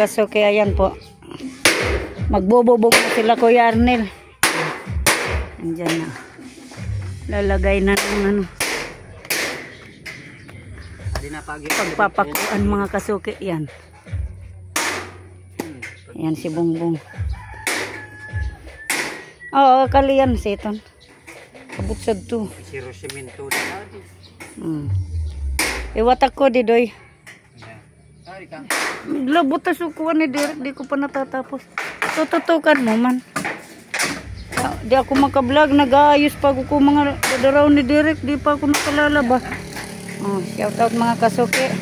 kasuke, ayan po. Magbububog na sila Kuya Arnel. Andyan na. Lalagay na ng ano. Pagpapakuan mga kasuke, yan. Yan si Bongbong. Oo, kaliyan si Eton. Kabutsad to. Siro semento na. Iwatak ko di doy. Labutas ko ni Derek, di ko pa natatapos. Tututukan mo man. Di ako makablog, nag-aayos pa ako mga dadaraw ni Derek, di pa ako nakalalaba. Shout out mga kasuke.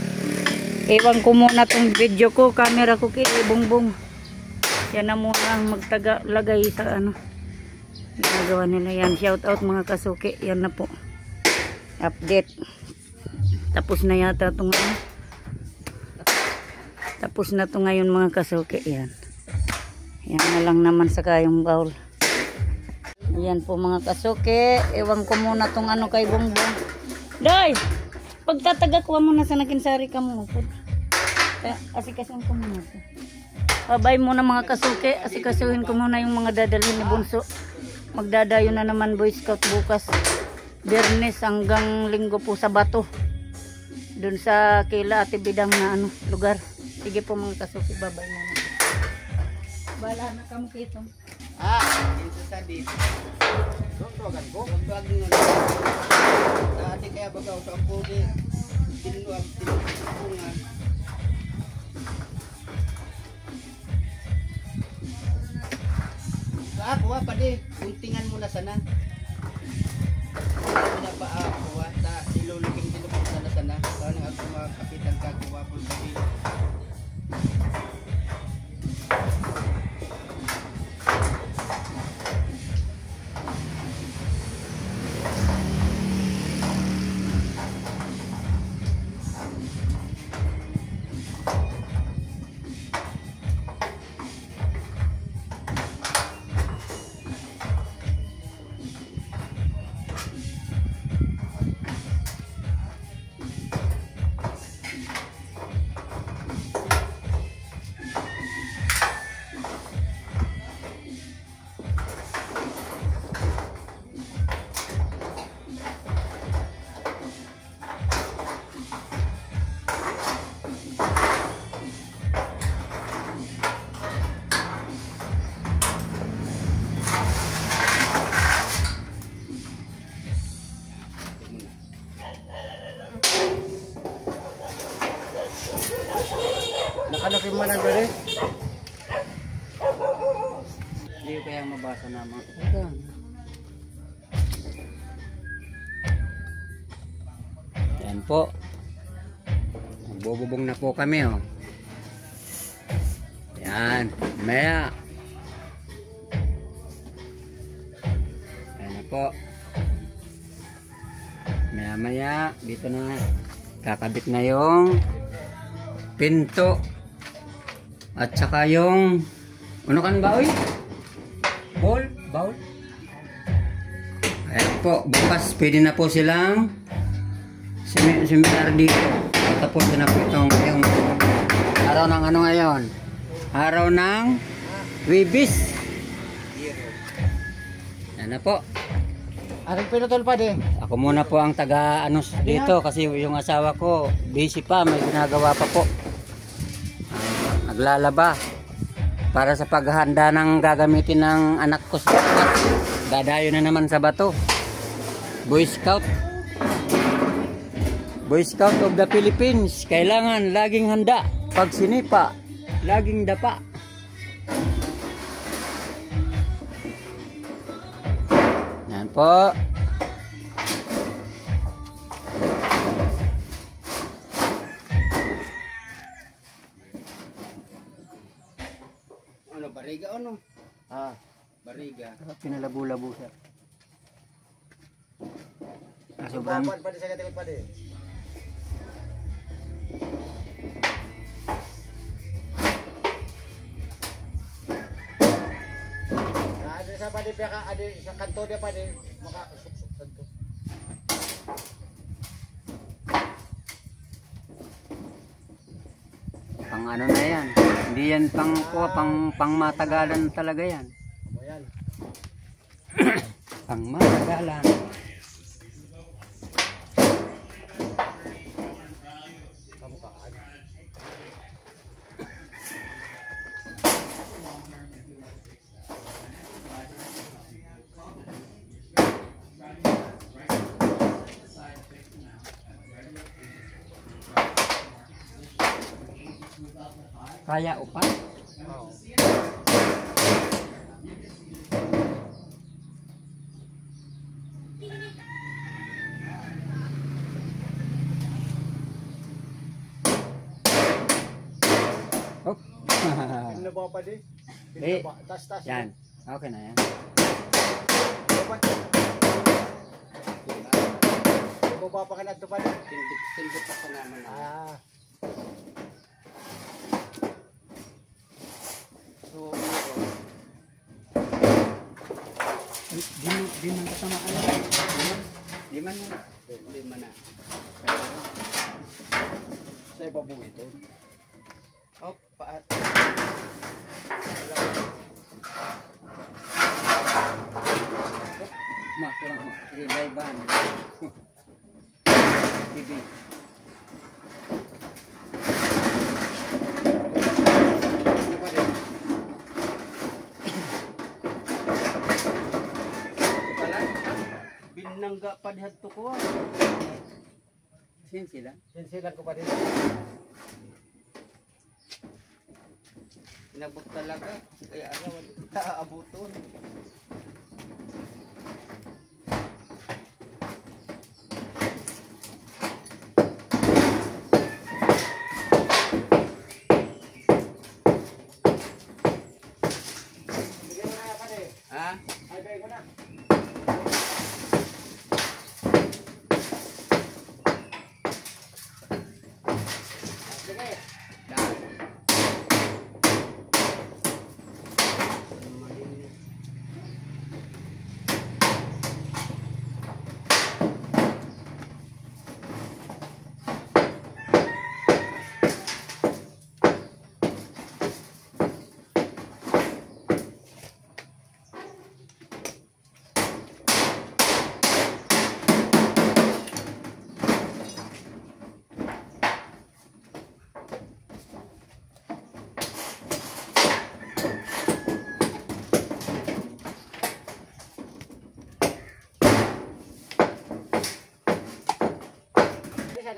Iwan ko muna tong video ko, camera ko kay Bongbong. Yan na muna ang magtaga-lagay sa ano. Ginagawa nila yan. Shout out mga kasuke. Yan na po. Update. Tapos na yata itong ano. Tapos na ito ngayon mga kasuke. Yan. Yan na lang naman sa kayong bowl. Yan po mga kasuke. Ewan ko muna itong ano kay Bongbong. Day! Pagtataga ko muna sa nakinsari ka mo. Asikasin ko muna ito. Babay muna mga kasuke. Asikasuhin ko muna yung mga dadalhin ni Bunso. Magdadayo na naman Boy Scout bukas. Biyernes hanggang Linggo po sa Bato. Doon sa kila Ate Bidang na ano, lugar. Sige po mga kasuke, babay muna. Bala na kamo kito. Ito sa dito. Tuwagan ko. Tuwag nyo na. Dati kaya bagaw sa ampugi. Tinuang tinupungan. Kuha pa di. Kuntingan mo na sana. Hindi pa kuha. Iluluking tinupong sana. Kaya ako mga kapitan ka kuha po pa di. Nakalaki mo lang gari. Hindi ko kaya mabasa na mga kapatid. Yan po. Magbububong na po kami oh. Yan. Maya. Yan na po. Maya maya. Dito na. Kakabit na yung pinto. At saka yung ano kan ba oy? Bowl? Ayan po, bukas pwede na po silang seminar dito. Tapos na po itong yung araw ng ano ngayon? Araw ng Wibis. Yan na po. Anong pinutol pa din? Ako muna po ang taga ano dito kasi yung asawa ko busy pa, may ginagawa pa po. Naglalaba para sa paghahanda ng gagamitin ng anak ko sa bakat. Dadayo na naman sa Bato. Boy Scout of the Philippines. Kailangan laging handa. Pag sinipa, laging dapa. Yan po. Bariga ano? Bariga. Pinalabo-labo siya. Sobrang pa di sa katikot pa di. Ada sa pa di peka ada sa kanto dia pa di maka kanto. Pang ano na yan. Hindi yan pang matagalan talaga yan. Ano yan? Pang matagalan. Kamukhaan. Kaya upa? Oo. Oh. Pinaba pa di. Eh, Pinaba. Tas. Yan. Okay na yan. Baba pa ka na ito pa di. Tindip pa ka naman. Ah. So, di man kasama ano? Di man na. Di man na. Sa ibabaw ito. Oh, paat. Kurang mo. Ribay ban. Bibi. Binangga pa dihat to ko. Sin sila? Sinsilan ko pa din. Inabot talaga. Kaya ano, aabuton. Bigyan mo na pa di. Ha? Ay, bigyan ko na. Sige. Dahil.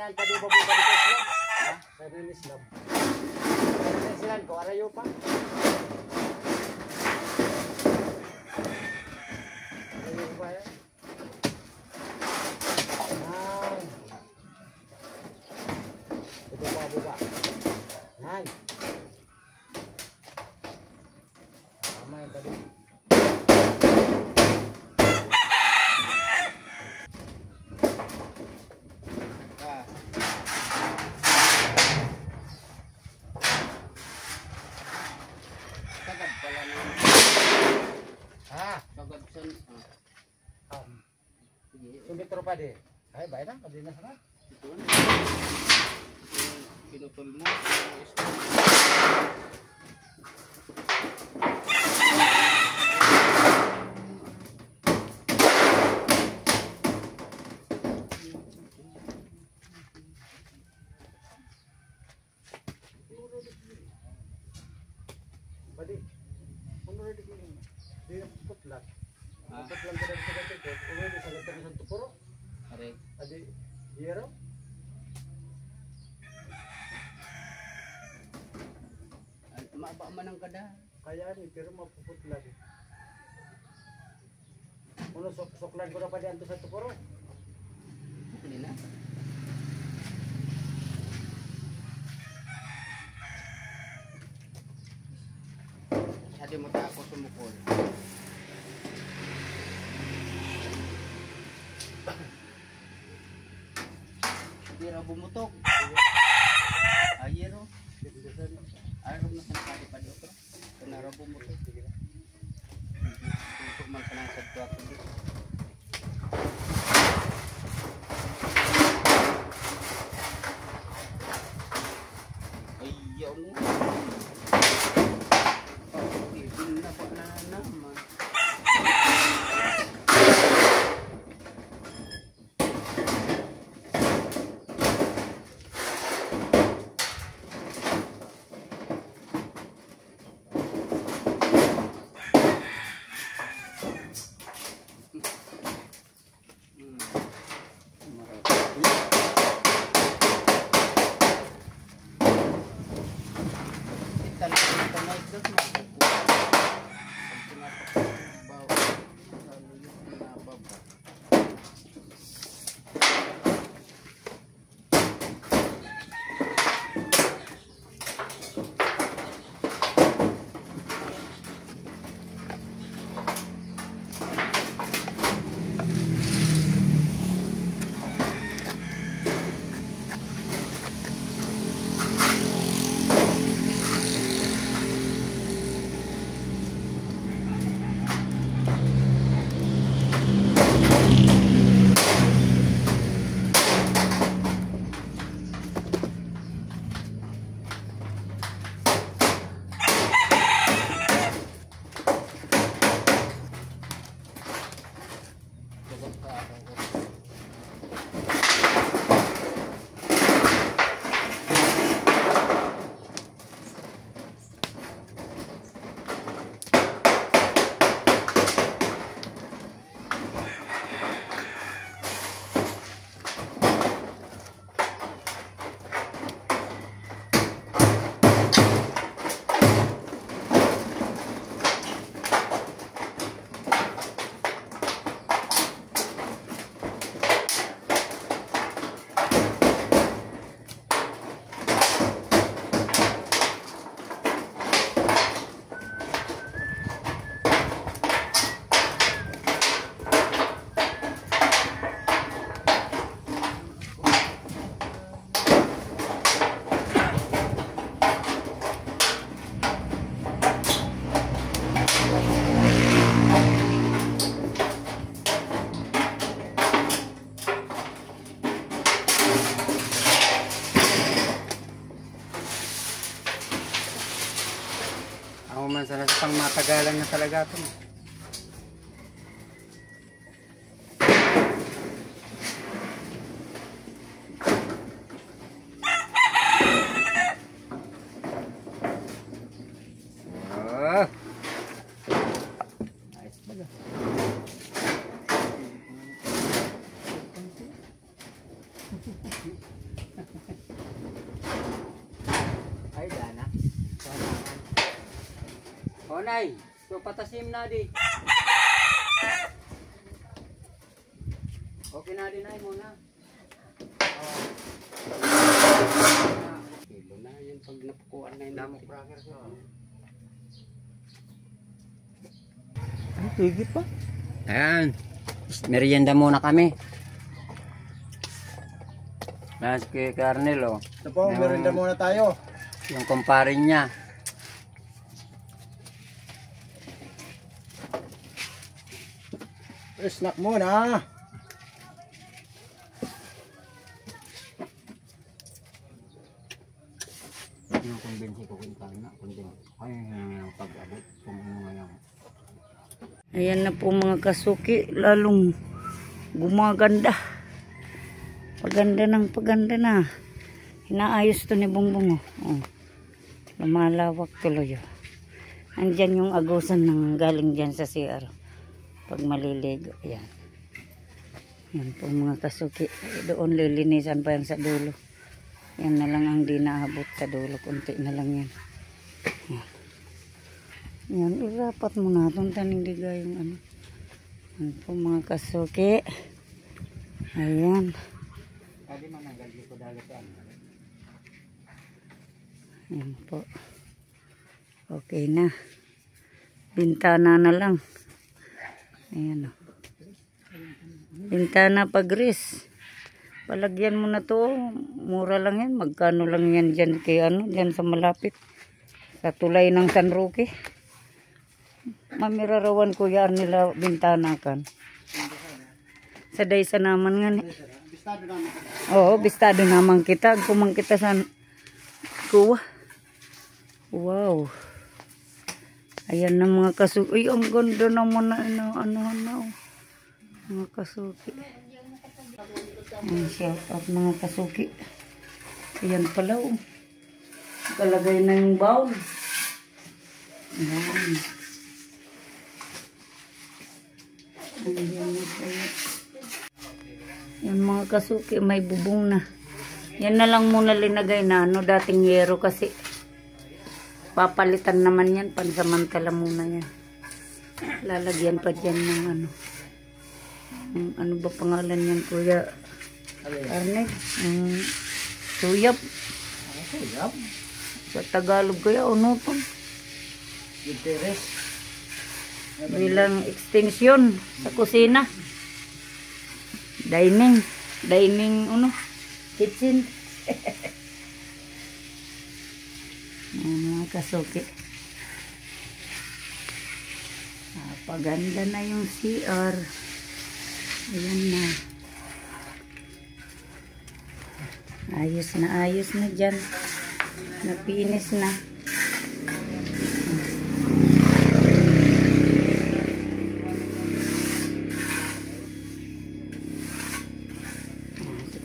Saan pa di babaw pa dito Islam? Saan ang Islam? Saan ko, arayo pa? Arayo pa yan? Yan. Ito pa buka. Yan. Tama yung tadi. Ah. Sagad pala na. Ha? Sagad san. Sige. Sumitro pa di. Ay, bayan na. Pwede na sana. Ito na. Pinutol mo. Pwede. Ano rin ko yun? Di putlat. Ah. Putlat ka rin sa gatikot. Uwi di sa gatikot sa tupuro. Are. Adi, hero? Maaba man ang kada. Kaya ni, pero mapuputlat. Uno, suklan ko na pa diyan to sa tupuro. Hindi na. Sadi mo ta ako sumukol. Tira bumutok. Ayero. Araw na sa padi pa dito. Kanara bumutok. Untuk man kanang sadto ako dito. Ayaw mo. pang matagalan na talaga ito. Nice baga. Ay, dana. O, Nay. So, patasim na di. Okay na din, Nay, muna. Kilo na yun pag napukuan na yung damok crackers. Ay, tigit pa. Ayan. Merienda muna kami. Mas kay Carnel, oh. Ito po, merienda muna tayo. Yung kumparin niya. Snack muna. Yung kumbinsi ko kung na. Ay, yung pag-abot. Kung ano ngayon. Ayan na po mga kasuki, lalong gumaganda. Paganda ng paganda na. Inaayos to ni Bongbong. Oh. Lumalawak tuloy. Oh. Andyan yung agusan ng galing dyan sa CR. Pag maliligo. Ayan. Yan po mga kasuki. Doon lilinisan pa yan sa dulo. Yan na lang ang di naabot sa dulo. Kunti na lang yan. Yan. Yan, irapat mo na itong tanindiga yung ano. Yan po mga kasuki. Ayan. Kali mananggal ko dagat yan. Yan po. Okay na. Bintana na lang. Ayan o. Bintana pag-gris. Palagyan mo na to. Mura lang yan. Magkano lang yan dyan kay ano. Dyan sa malapit. Sa tulay ng San Roque. Mamirarawan ko yan nila bintana kan. Sa daysa naman nga ni. Oo, bistado naman kita. Kumang kita sa kuwa. Wow. Ayan na mga kasuki. Ay, ang ganda naman na ano. Mga kasuki. Ang shout out mga kasuki. Ayan pala oh. Kalagay na yung bowl. Ayan. Ayan na pala. Yan mga kasuki, may bubong na. Yan na lang muna linagay na ano, dating yero kasi papalitan naman yan, pansamantala muna yan. Lalagyan pa dyan ng ano. Ano ba pangalan yan, Kuya Arnel? Suyap. Suyap? Sa Tagalog kaya, unuton. Interes. Bilang extension sa kusina. Dining, kitchen. Mga kasuki. Paganda na yung CR. Ayan na. Ayos na dyan. Napinis na.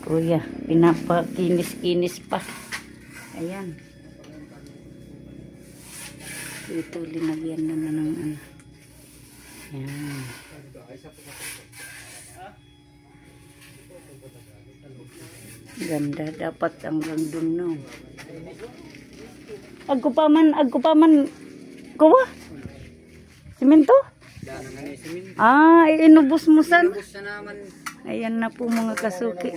Kuya, pinapakinis-kinis pa. Ayan. Ito, linagyan na ng ano. Ayan. Ganda, dapat hanggang dun no. Agko pa man. Kuwa? Simento? Ah, inubos mo san? Ayan na po mga kasuki.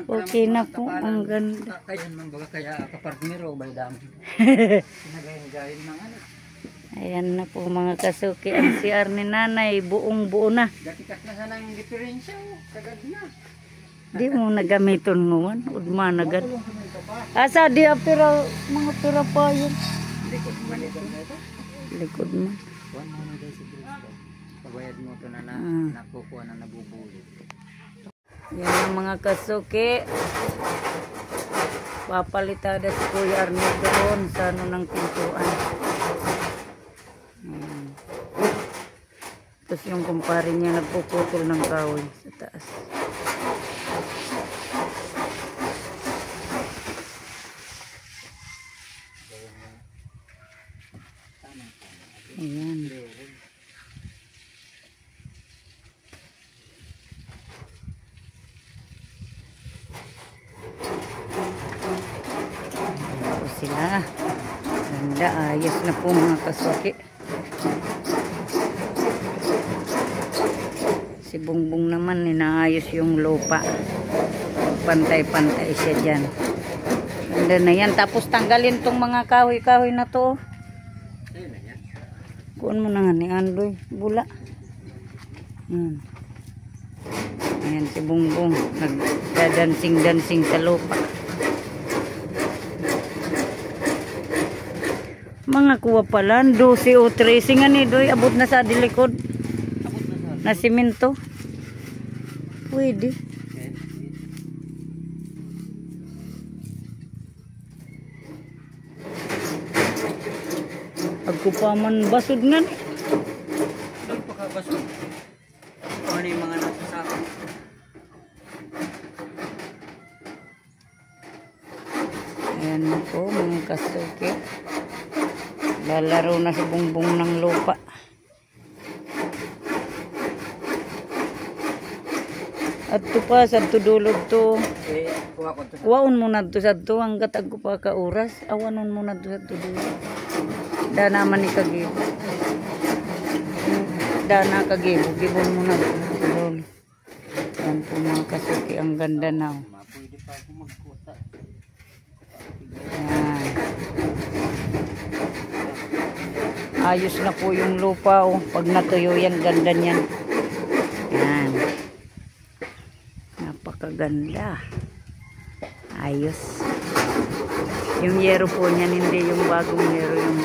Okay na po. Ang ganda. Kaya kapartnero ba dami? Nagayin ng ano. Ayan na po mga kasuki. Ang CR ni nanay buong buo na. Gatikas na sana yung diferensya. Kagad na. Di mo nagamiton mo man. Udma nagad. Asa di apira mga pira pa yun. Likod man ito. Likod man. Kuhan mo na guys si Cristo. Pagbayad mo ito na nakukuha na nabubulit. Yan ang mga kasuki. Papalitada si Kuya Arnel doon sa ano ng pintuan. Tapos yung kumpare niya nagpuputol ng kahoy sa taas. Ayan. Ito sila. Ganda, ayos na po mga kasuki. Si Bongbong naman, inaayos yung lupa. Pantay-pantay siya dyan. Ganda na yan. Tapos tanggalin tong mga kahoy-kahoy na to. Kuan mo na nga ni Andoy. Bula. Ayan si Bongbong. Nagdadansing-dansing sa lupa. Mga kuwa pala. 12 o 13 nga ni Doy. Abot na sa dilikod. Na simento. Pwede. Agkupaman basod nga ni. Doon pa ka basod. Ano yung mga nasa sako? Ayan na po mga kasuki. Lalaro na si Bongbong ng lupa. At to pa sa tudulog to. Kuha ko ito. Kuwaon mo na to sa to hanggat agko pa ka oras. Awanon mo na to sa tudulog. Dana man ni kagibo. Dana kagibo. Gibon mo na to sa tudulog. Yan po mga kasuki. Ang ganda na. Pwede pa ako magkuta. Yan. Ayos na po yung lupa. Oh. Pag natuyo yan, ganda niyan. Yan. Napakaganda. Ayos. Yung yero po niyan, hindi yung bagong yero. Yung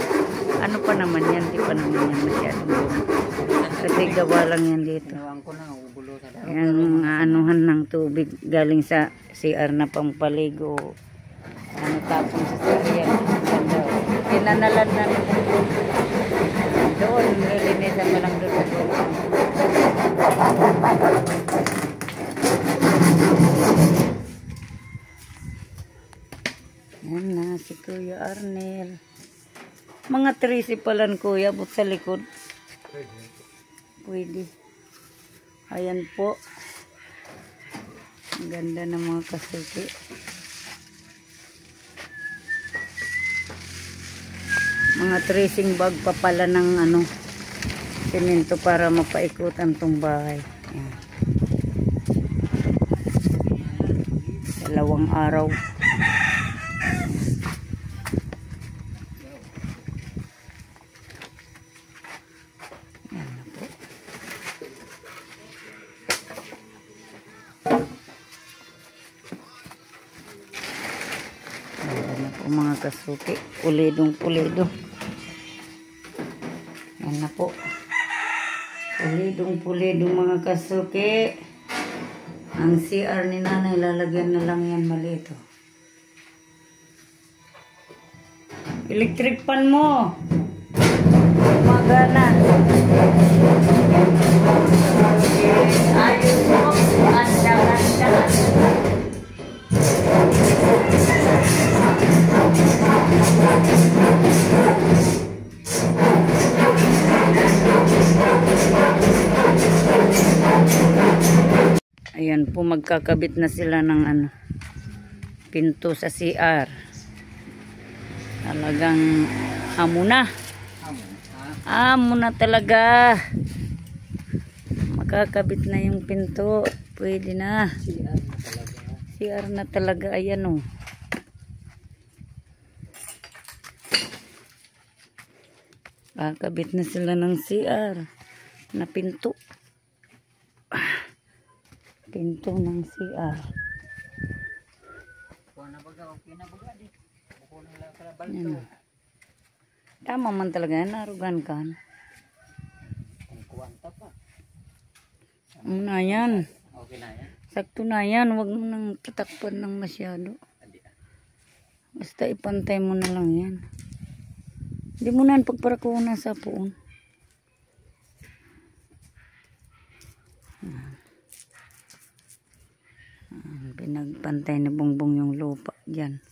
ano pa naman yan, di pa naman yan masyadong bumo. Kasi gawa lang yan dito. Inuwang ko na, ugulo sa dami. Yan mga anuhan ng tubig galing sa CR na pampaligo. Ano tapon sa CR yan. Ganda. Pinanalan na doon, nilinisan mo lang doon sa doon. Yan na, si Kuya Arnel. Mga 13 palan kuya, but sa likod. Pwede. Ayan po. Ang ganda ng mga kasuki. Mga tracing bag pa pala ng ano, semento para mapaikutan tong bahay. Ayan. 2 araw. Ayan na po. Ayan na po mga kasuki. Pulidong-pulido. Ayan na po. Pulidong-pulidong mga kasuki. Ang CR ni nanay, lalagyan na lang yan maliit. Electric pan mo. Magana. Ayos mo. Anda-anda. Ayan po, magkakabit na sila ng ano, pinto sa CR. Talagang amo na. Amo na talaga. Magkakabit na yung pinto. Pwede na. CR na talaga. Ayan o. Kakabit na sila ng CR na pinto. Pinto ng CR. Yan. Tama man talaga yan. Narugan ka. Na yan. Okay na yan. Sakto na yan. Huwag mo nang tatakpan ng masyado. Basta ipantay mo na lang yan. Hindi mo na pagparakuna sa puon. Pinagpantay ni Bongbong yung lupa dyan.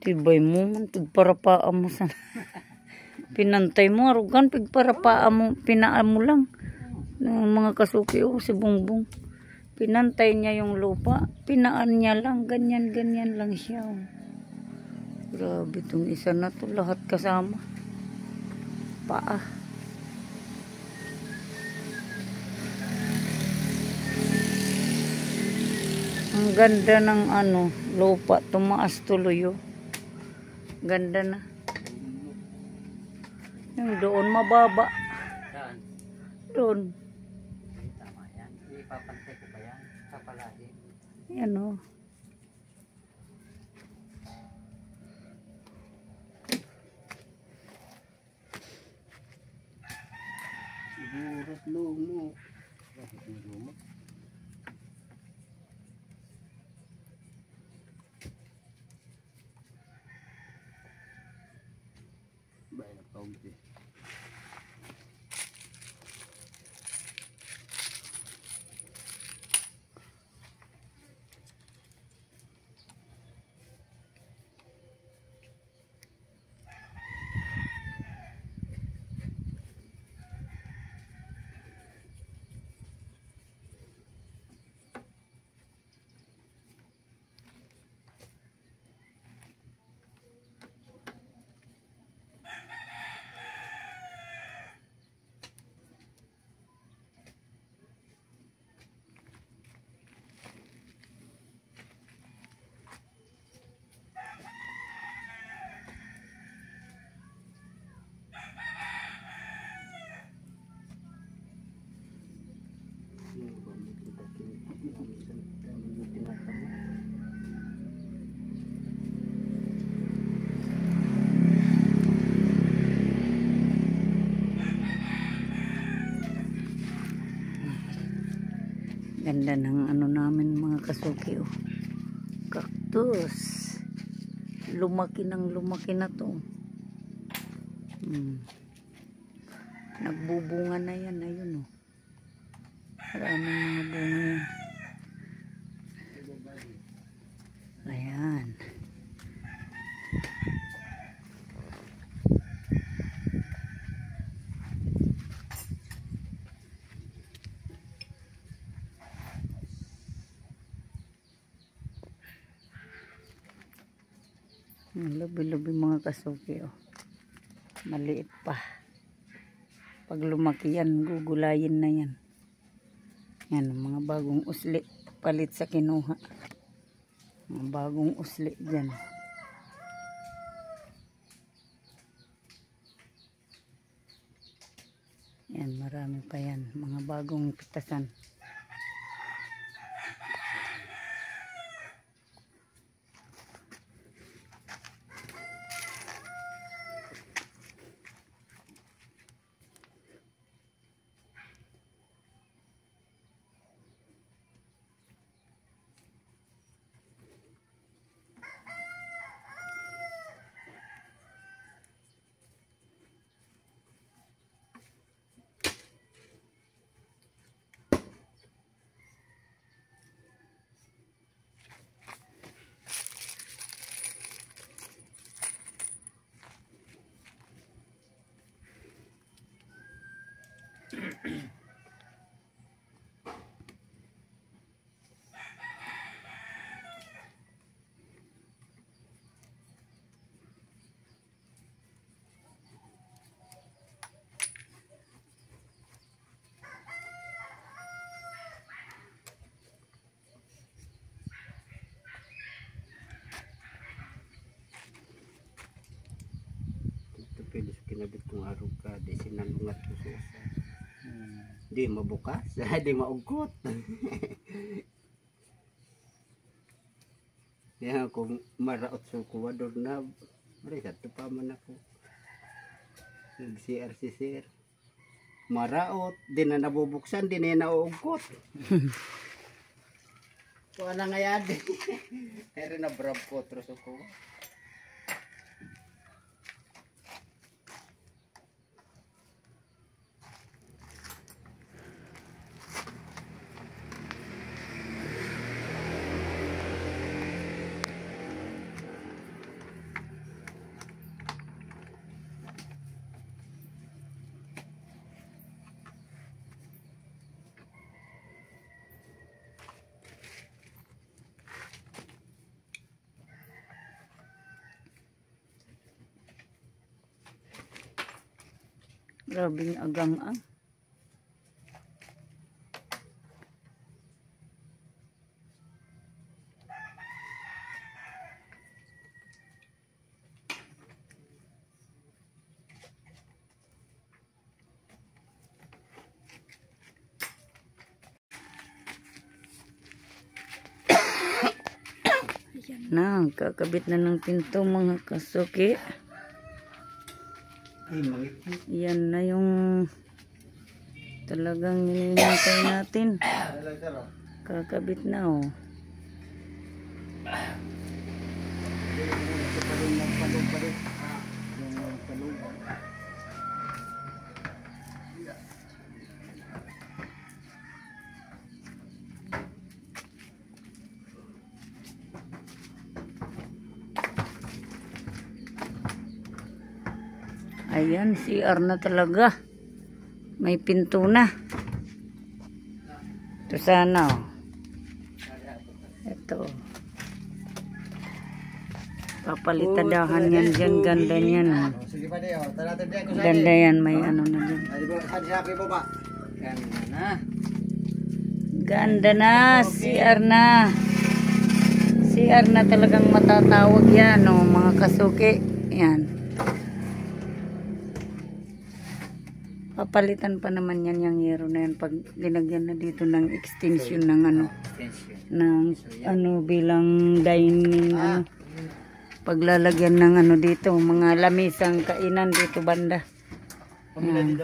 Tibay mo, pigparapaan mo sana. Pinantay mo, arugan, pigparapaan mo, pinaan mo lang. Ng mga kasuki, si Bongbong. Pinantay niya yung lupa, pinaan niya lang, ganyan lang siya. Grabe itong isa na to, lahat kasama. Paa. Ang ganda ng lupa, tumaas tuloy oh. Ganda na. Yung doon mababa. Saan? Doon. Tama yan. Ipapantay ko ba yan? Papalahin. Yan o. Siguras lumo. Bakit may lumo? Bayan na kaunti. Ganda ng namin mga kasuki oh. Cactus. Lumaki na to. Nagbubunga na yan, ayun oh. Maraming mga bunga yan. Ayan. Lubi-lubi mga kasuki oh. Maliit pa. Pag lumaki yan, gugulayin na yan. Yan, mga bagong usli. Palit sa kinuha. Mga bagong usli dyan. Yan, marami pa yan. Mga bagong pitasan. Ito pwede sa kinabit kong araw ka. Di sinalungat ko sa isa. Di mabukas, di maugot. Kaya kung maraot sa kuwador na, marikat pa man ako. Nag-CR. Maraot, di na nabubuksan, di na nauugot. Kuha na nga yan. Pero na brab ko, terus ako. Grabing agang-ang. Ayan na, kakabit na ng pinto mga kasuki. Yan na yung talagang hinihintay natin. Kakabit na oh. Ayan, CR na talaga. May pinto na. Ito sana oh. Ito. Papalitadahan yan dyan. Ganda niyan oh. Sige pa diyo, taratin diyan ko sa Ganda yan, may ano na dyan. Sabi po ba? Ganda na. Ganda na, CR na. CR na talagang matatawag yan oh, mga kasuki. Yan. Papalitan pa naman yan yung hero na yan pag linagyan na dito ng extension ng ano, ng ano bilang dining ano, paglalagyan ng ano dito, mga lamisang kainan dito banda. Yan.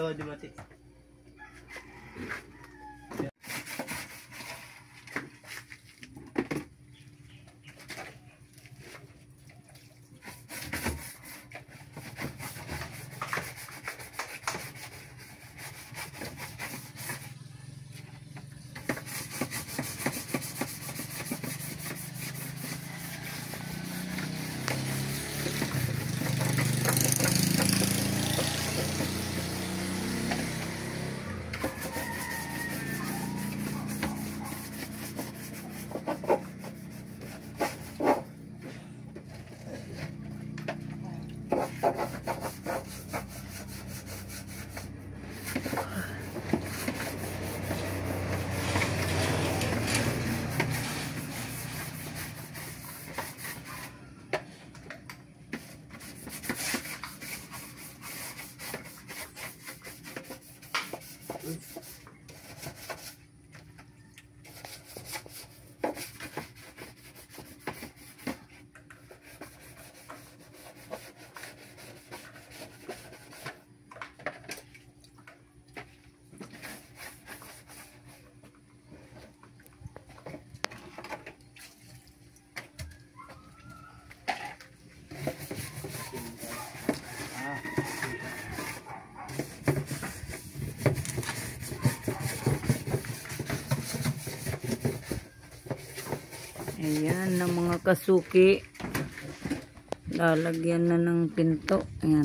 Ayan na mga kasuki. Lalagyan na ng pinto. Ayan.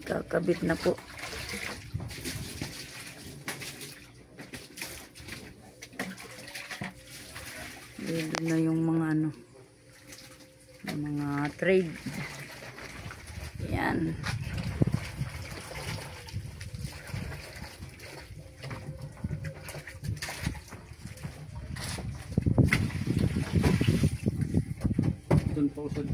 Kakabit na po. Ready na yung mga ano. Yung mga trade. Ayan. Doon po usod.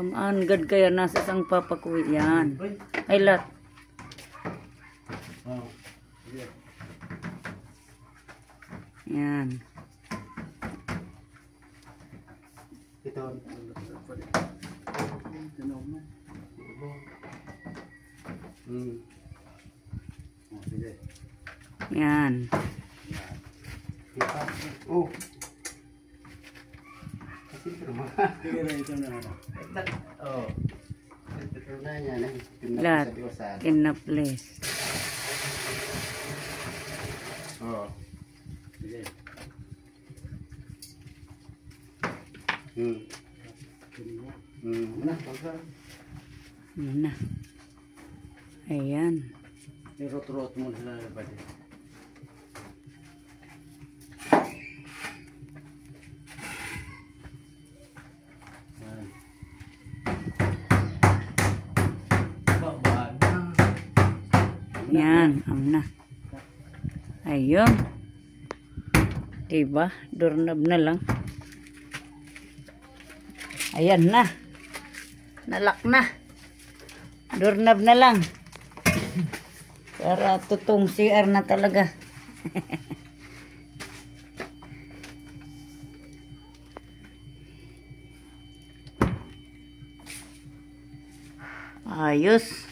Ramaan gad kaya nasa sang papakuwi yan. Ay lat. Oh. Yeah. Yan. Ito. Oh, sige. Yan. Oh. Kasi sige na ito na. Oh. Ito na yan. Lat. Kinaples. Oh. Sige. Yan na. Ayan. Rot-rot mo na ba din? Yan. Na. Ayun. Diba? Doorknob na lang. Ayan na. Nalak na. Doorknob na lang. Para tutong CR na talaga. Ayos.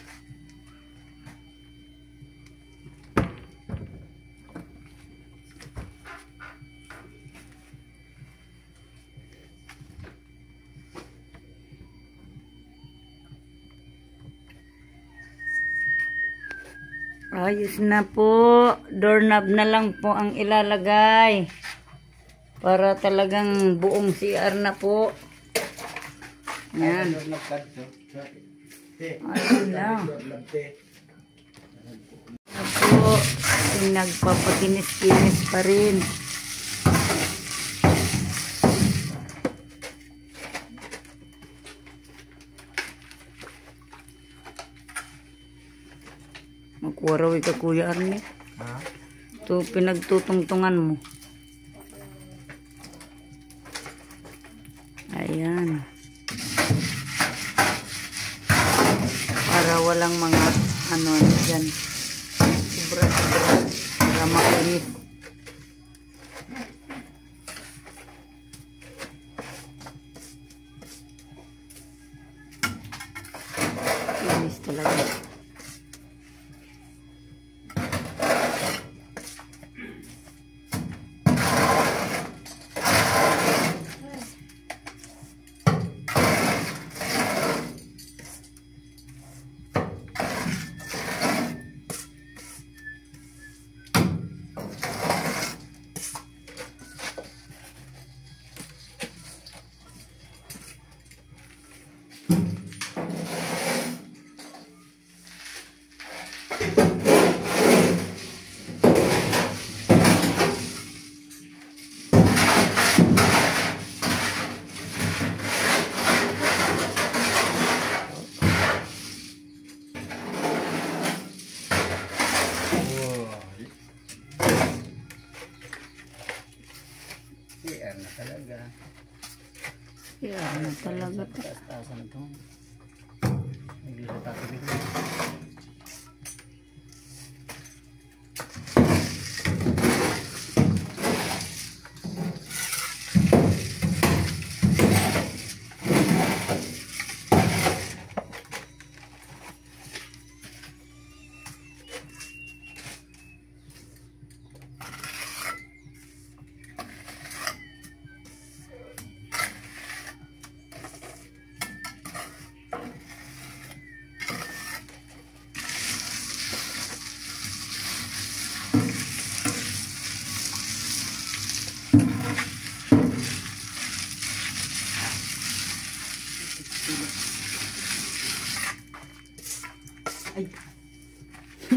Ayos na po. Doorknob na lang po ang ilalagay. Para talagang buong CR na po. Yan. Ayun na. Ako, nagpapakinis-kinis pa rin. Magwarawi ka Kuya Arne. Ha? Ito pinagtutungtungan mo. Ayan. Para walang mga ano dyan. Sobra-sobra. Para makulit. Kinis talaga. Talaga. Yeah, ano talaga to. Taas-taasan ito. Naglilita ko dito.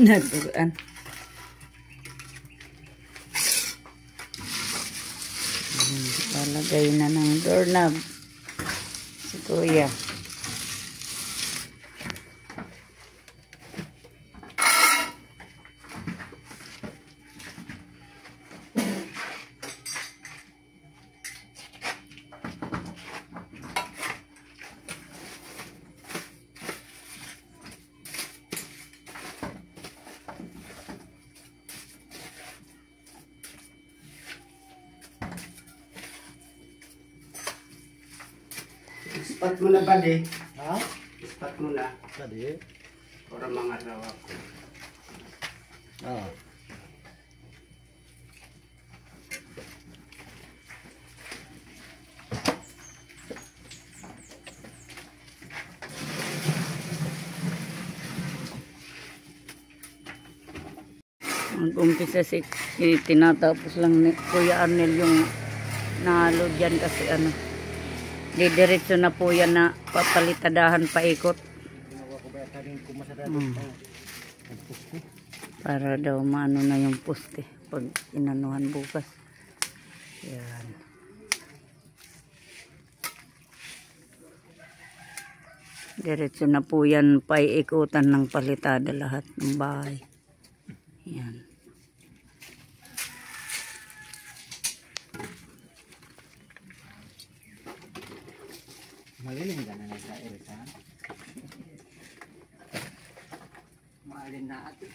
Nadugaan. Palagay na ng doorknob si Kuya. Ispat mo na ba di? Ha? Ispat mo na. Tadi. Para mga rawa ko. Ah. Mag-umpisa tinatapos lang ni Kuya Arnel yung nahalo dyan kasi ano. Didiretso na po yan na papalitadahan paikot. Para daw maano na yung poste pag inanuhan bukas. Yan. Diretso na po yan paikutan ng palitada lahat ng bahay. Yan. Magaling ka na sa Elsa. Maalin na ate.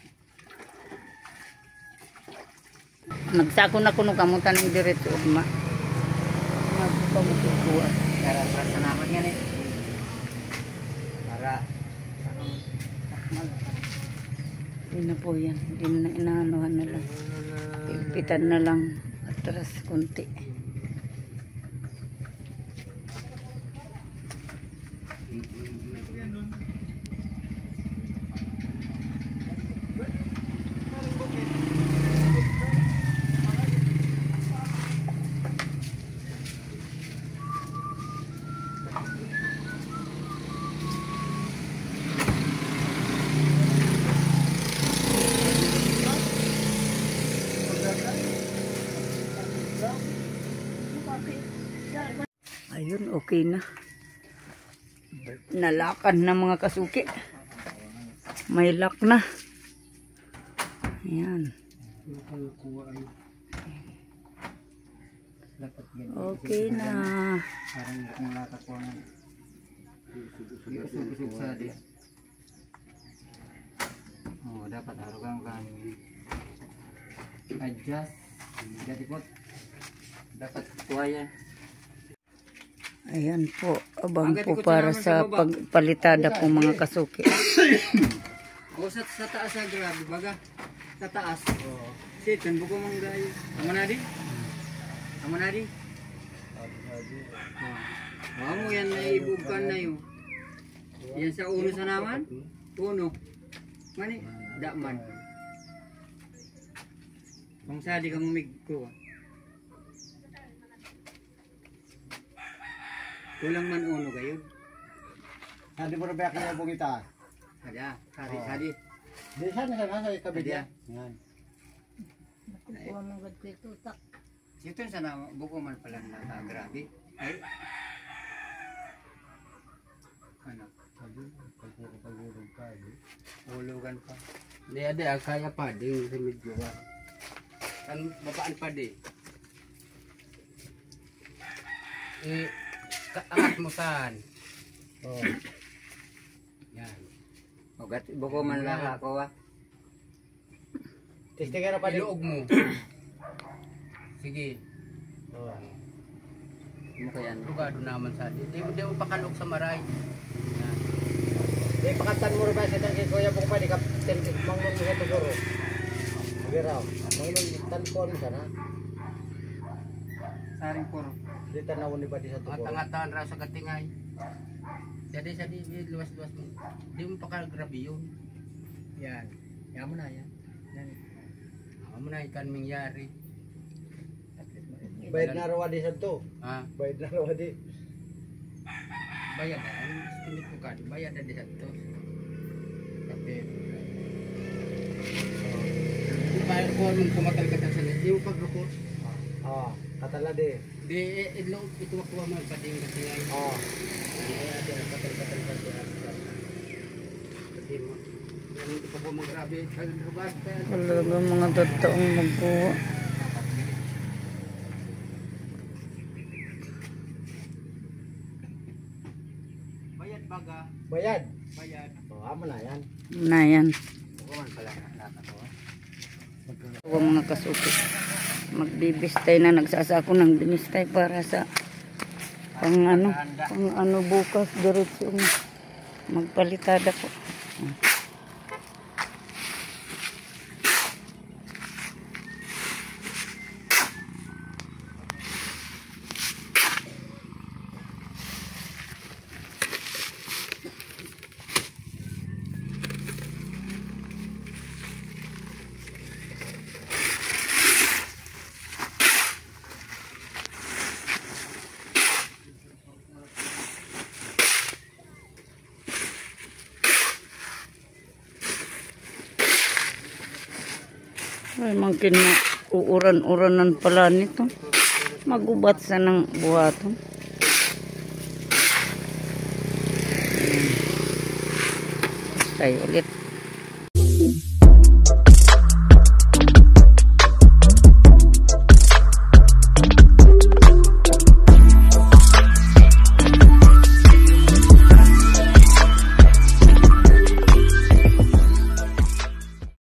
Nagsako na kuno kamutan ng diretso ugma. Magpamutuan. Para sa naman yan eh. Para Hindi na po yan. Hindi na inaanuhan na lang. Ipitan na lang atras kunti. Ayun, okay na. Nalakan na mga kasuki. May lock na. Ayan. Okay na. parang nalatak ko ng busog-busog sa di. Oh, dapat harugan kan. Adjust. Jadi po. Dapat kuha yan. Ayan po. Abang po para sa pagpalitada po mga kasuki. O sa taas na grabe baga. Sa taas. Oo. Sitan buko mong gayo. Amo na di? Amo na di? Oh. Mo yan na ibukan na yun. Yan sa uno sa naman? Uno. Mani? Daman. Kung sadi ka mumigko. Kulang man uno kayo. Sadi mo rin ba kaya bugita? Ada. Sadi. Di sana sa kabila. Yan. Nakuha mo agad ko ito. Sito sa na buko man pala na grabe. Ay. Ano? Pagulog ka. Hulugan pa. Hindi ada kaya pa din sa medyo. Kan babaan pa di. Angat mo saan? Oh. Yan. Ugat buko man lang ako ah. Testi ka na pa din. Iluog mo. Sige. Oh. Mo kayan. Lugado naman sa di. Di mo pakalok sa maray. Yan. Di pakatan mo rin ba sa tangki kuya po pa di ka mangmang mo sa siguro. Sige raw. Mangmang tanpon mo sana. Saring puro. Di tanawon ni ba di sa tugoro. Matangatan ra sa katingay. Jadi luwas-luwas mo. Di mo pakagrabe yun. Yan. Yan mo na yan. Yan. Yan mo na ikan mangyari. Bayad na raw di sa to. Ha? Bayad na raw di. Bayad na. Tinit ko ka. Bayad na di sa to. Tapi. Di bayad ko nung kumatal ka sa salit. Di mo pag-report. Ah, katala di. Di ilo ito makuha mo pading kasi ay. Oh. Ada katal-katal ka sa. Kasi mo. Yan ito pa po magrabe. Kagrubat pa. Talaga mga totoong magkuha. Bayad baga. Bayad. Bayad. Oh, amo na yan. Na yan. Bukan pala nakakatawa. Huwag mga kasuki. Magbibistay na nagsasako ng binistay para sa Pang ano bukas diretso magpalitada ko. Ay, mangkin na uuran-uranan pala nito. Magubat sa ng buhaton. Tayo ulit.